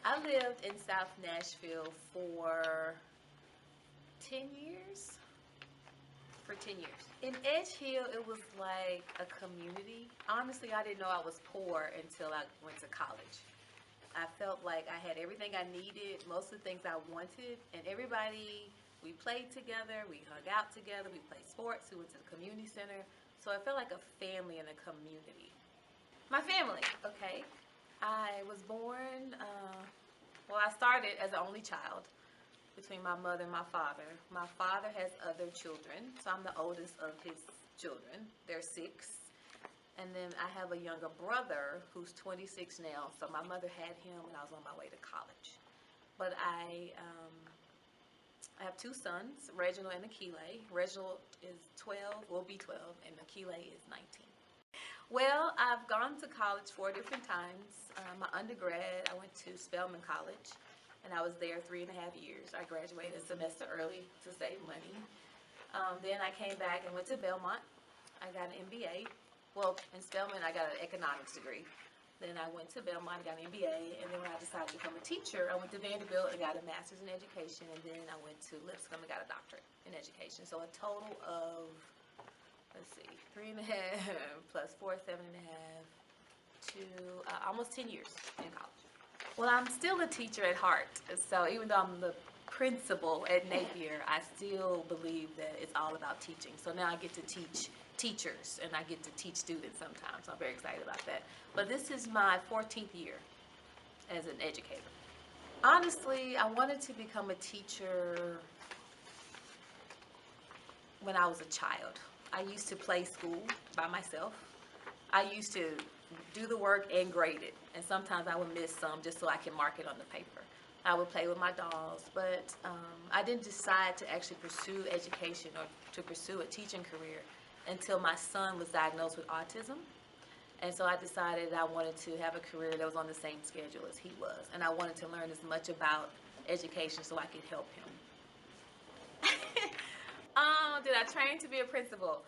I lived in South Nashville for 10 years. For 10 years. In Edge Hill, it was like a community. Honestly, I didn't know I was poor until I went to college. I felt like I had everything I needed, most of the things I wanted, and everybody, we played together, we hung out together, we played sports, we went to the community center. So I felt like a family and a community. My family, okay. I was born, well, I started as an only child between my mother and my father. My father has other children, so I'm the oldest of his children. They're 6. And then I have a younger brother who's 26 now, so my mother had him when I was on my way to college. But I have 2 sons, Reginald and Akile. Reginald is 12, will be 12, and Akile is 19. Well, I've gone to college 4 different times. My undergrad, I went to Spelman College, and I was there 3.5 years. I graduated a semester early to save money. Then I came back and went to Belmont. I got an MBA. Well, in Spelman, I got an economics degree. Then I went to Belmont, got an MBA, and then when I decided to become a teacher, I went to Vanderbilt and got a master's in education, and then I went to Lipscomb and got a doctorate in education. So a total of, let's see, 3.5 plus 4, 7.5 to almost 10 years in college. Well, I'm still a teacher at heart, so even though I'm the principal at Napier, I still believe that it's all about teaching. So now I get to teach teachers and I get to teach students sometimes, so I'm very excited about that. But this is my 14th year as an educator. Honestly, I wanted to become a teacher when I was a child. I used to play school by myself. I used to do the work and grade it, and sometimes I would miss some just so I can mark it on the paper. I would play with my dolls, but I didn't decide to actually pursue education or to pursue a teaching career until my son was diagnosed with autism. And so I decided I wanted to have a career that was on the same schedule as he was, and I wanted to learn as much about education so I could help him. Did I train to be a principal?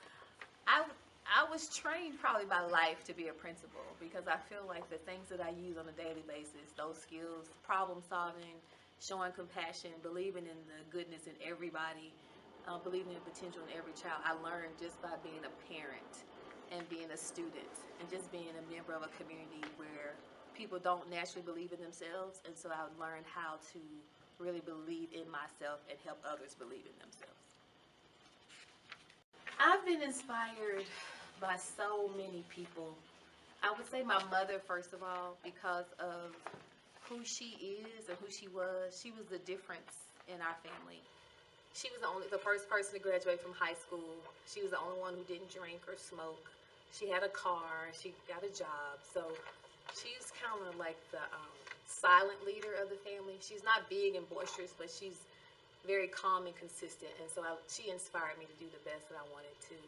I was trained probably by life to be a principal, because I feel like the things that I use on a daily basis, those skills, problem solving, showing compassion, believing in the goodness in everybody, believing in the potential in every child, I learned just by being a parent and being a student and just being a member of a community where people don't naturally believe in themselves, and so I learned how to really believe in myself and help others believe in themselves. I've been inspired by so many people. I would say my mother, first of all, because of who she is and who she was. She was the difference in our family. She was the first person to graduate from high school. She was the only one who didn't drink or smoke. She had a car. She got a job. So she's kind of like the silent leader of the family. She's not big and boisterous, but she's very calm and consistent, and so she inspired me to do the best that I wanted to.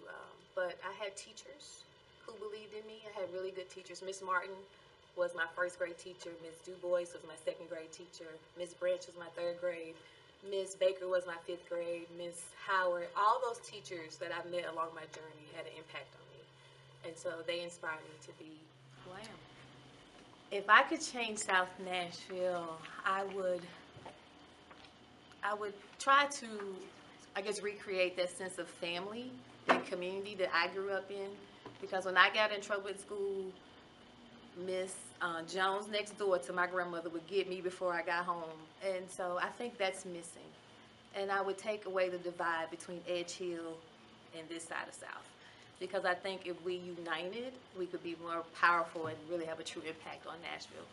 But I had teachers who believed in me. I had really good teachers. Miss Martin was my 1st grade teacher. Miss Du Bois was my 2nd grade teacher. Miss Branch was my 3rd grade. Miss Baker was my 5th grade. Miss Howard. All those teachers that I met along my journey had an impact on me, and so they inspired me to be who I am. If I could change South Nashville, I would try to, I guess, recreate that sense of family and community that I grew up in. Because when I got in trouble in school, Miss Jones next door to my grandmother would get me before I got home. And so I think that's missing. And I would take away the divide between Edge Hill and this side of South. Because I think if we united, we could be more powerful and really have a true impact on Nashville.